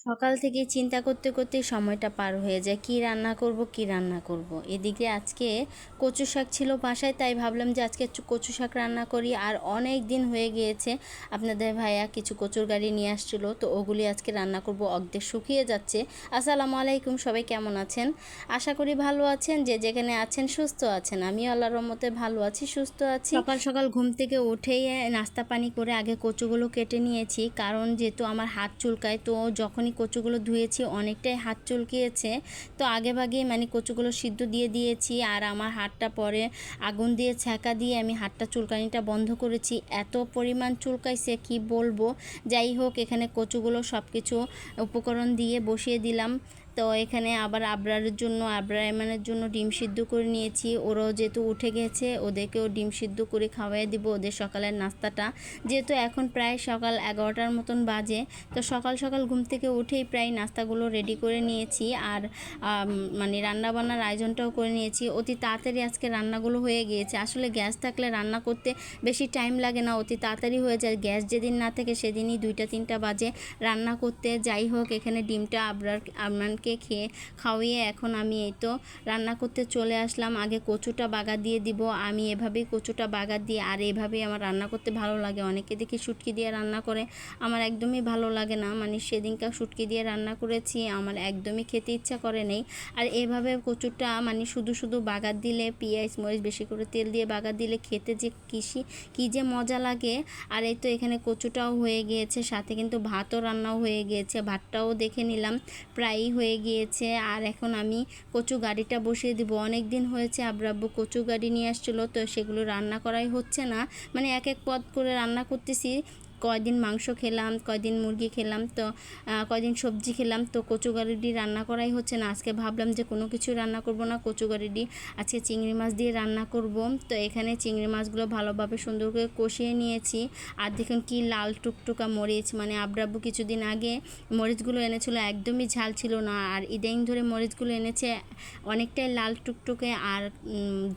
সকাল থেকে চিন্তা করতে করতে সময়টা পার হয়ে যায়, কি রান্না করব কি রান্না করব। এদিকে আজকে কচু শাক ছিল বাসায়, তাই ভাবলাম যে আজকে কচু শাক রান্না করি। আর অনেক দিন হয়ে গিয়েছে আপনাদের ভাইয়া কিছু কচুর গাড়ি নিয়ে আসছিলো, তো ওগুলি আজকে রান্না করব। অর্ধেক শুকিয়ে যাচ্ছে। আসসালামু আলাইকুম, সবাই কেমন আছেন? আশা করি ভালো আছেন, যে যেখানে আছেন সুস্থ আছেন। আমি আল্লাহর রহমতে ভালো আছি, সুস্থ আছি। সকাল সকাল ঘুম থেকে উঠেই নাস্তা পানি করে আগে কচুগুলো কেটে নিয়েছি, কারণ যেহেতু আমার হাত চুলকায়, তো যখনই কচুগুলো ধুয়েছি অনেকটাই হাত চুলকিয়েছে, তো আগে ভাগে মানে কচুগুলো সিদ্ধ দিয়ে দিয়েছি। আর আমার হাতটা পরে আগুন দিয়ে ছ্যাঁকা দিয়ে আমি হাতটা চুলকানিটা বন্ধ করেছি। এত পরিমাণ চুলকাইছে কি বলবো। যাই হোক, এখানে কচুগুলো সব কিছু উপকরণ দিয়ে বসিয়ে দিলাম। তো এখানে আবার আবরারের জন্য, আবরার জন্য ডিম সিদ্ধ করে নিয়েছি। ওরাও যেহেতু উঠে গেছে, ওদেরকেও ডিম সিদ্ধ করে খাওয়াই দিব ওদের সকালের নাস্তাটা। যেহেতু এখন প্রায় সকাল 11টার মতন বাজে, তো সকাল সকাল ঘুম থেকে উঠেই প্রায় নাস্তাগুলো রেডি করে নিয়েছি। আর মানে রান্নাবান্নার আয়োজনটাও করে নিয়েছি। অতি তাড়াতাড়ি আজকে রান্নাগুলো হয়ে গিয়েছে। আসলে গ্যাস থাকলে রান্না করতে বেশি টাইম লাগে না, অতি তাড়াতাড়ি হয়ে যায়। গ্যাস যেদিন না থাকে সেদিনই 2টা-3টা বাজে রান্না করতে। যাই হোক, এখানে ডিমটা আরমানকে খাওয়িয়ে এখন আমি এই তো রান্না করতে চলে আসলাম। আগে কচুটা বাগার দিয়ে দিব। আমি এভাবেই কচুটা বাগার দিয়ে, আর এভাবেই আমার রান্না করতে ভালো লাগে। অনেকে দেখি শুটকি দিয়ে রান্না করে, আমার একদমই ভালো লাগে না। মানে সেদিনকার শুটকি দিয়ে রান্না করেছি, আমার একদমই খেতে ইচ্ছা করে নেই। আর এভাবে কচুটা মানে শুধু শুধু বাগার দিলে, পেঁয়াজ মরিচ বেশি করে তেল দিয়ে বাগার দিলে খেতে যে কী যে মজা লাগে। আর এই তো এখানে কচুটাও হয়ে গিয়েছে, সাথে কিন্তু ভাতও রান্নাও হয়ে গিয়েছে। ভাতটাও দেখে নিলাম প্রায়ই হয়ে গিয়েছে। আর এখন আমি কচু গাড়িটা বসিয়ে দিব। অনেক দিন হয়েছে আব্বু কচু গাড়ি নিয়ে আসছিলো, তো সেগুলো রান্না করাই হচ্ছে না। মানে এক এক পদ করে রান্না করতেছি। কয়দিন মাংস খেলাম, কয়দিন মুরগি খেলাম, তো কয়দিন সবজি খেলাম, তো কচুগাড়ি রান্না করাই হচ্ছে না। আজকে ভাবলাম যে কোনো কিছু রান্না করব না, কচুগাড়ি আজকে চিংড়ি মাছ দিয়ে রান্না করব। তো এখানে চিংড়ি মাছগুলো ভালোভাবে সুন্দর করে কষিয়ে নিয়েছি। আর দেখুন কি লাল টুকটুকা মরিচ, মানে আব্বু কিছুদিন আগে মরিচগুলো এনেছিল, একদমই ঝাল ছিল না। আর ইদানিং ধরে মরিচগুলো এনেছে অনেকটাই লাল টুকটুকে, আর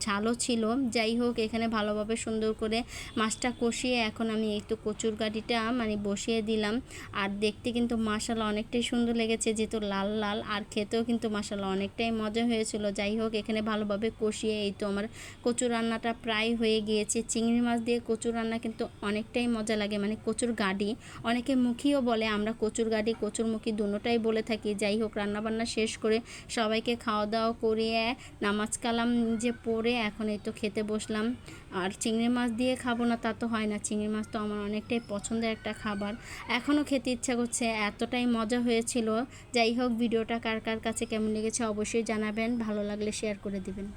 ঝালও ছিল। যাই হোক, এখানে ভালোভাবে সুন্দর করে মাছটা কষিয়ে এখন আমি এই তো কচুর গাড়িটা মানে বসিয়ে দিলাম। আর দেখতে কিন্তু মাশাআল্লাহ অনেকটাই সুন্দর লেগেছে, যেহেতু লাল লাল, আর খেতেও কিন্তু মাশাআল্লাহ অনেকটাই মজা হয়েছিল। যাই হোক, এখানে ভালোভাবে কষিয়ে এই তো আমার কচুর রান্নাটা প্রায় হয়ে গিয়েছে। চিংড়ি মাছ দিয়ে কচুর রান্না কিন্তু অনেকটাই মজা লাগে, মানে কচুর গাড়ি অনেকে মুখিও বলে, আমরা কচুর গাড়ি কচুর মুখী দুটোটাই বলে থাকি। যাই হোক, রান্নাবান্না শেষ করে সবাইকে খাওয়া দাওয়া করিয়ে নামাজ কালাম যে পড়ে এখন এই তো খেতে বসলাম। আর চিংড়ি মাছ দিয়ে খাবো না তা তো হয় না, চিংড়ি মাছ তো আমার অনেকটাই পছন্দের একটা খাবার, এখনও খেতে ইচ্ছা করছে, এতটাই মজা হয়েছিল। যাই হোক, ভিডিওটা কার কার কাছে কেমন লেগেছে অবশ্যই জানাবেন, ভালো লাগলে শেয়ার করে দিবেন।